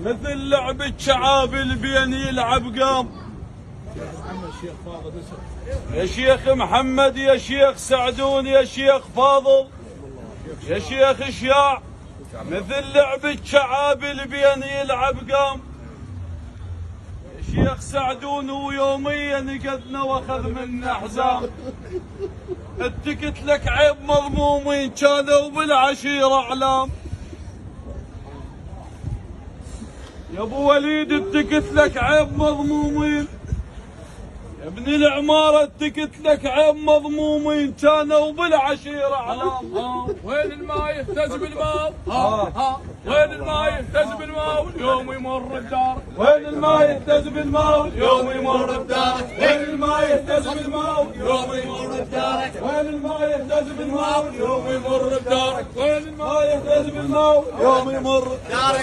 مثل لعبة شعابل بين يلعب قام. يا شيخ محمد، يا شيخ سعدون، يا شيخ فاضل، يا شيخ اشياع، مثل لعبة شعابل بين يلعب قام. يا شيخ سعدون ويوميا قدنا واخذ منا حزام. التكت لك عيب مضمومين كانوا بالعشيرة اعلام. يا ابو وليد التكت لك عيب مضمومين، يا ابن العمارة التكت لك عيب مضمومين كانوا بالعشيرة اعلام. وين الماء يهتز بالماء؟ وين الماء يهتز بالماء يوم يمر بدارك؟ وين الماء يهتز بالماء يوم يمر بدارك؟ وين الماء يهتز بالماء يوم يمر بدارك؟ وين الماء يهتز بالماء يوم يمر بدارك؟ وين الماء يهتز بالماء يوم يمر بدارك؟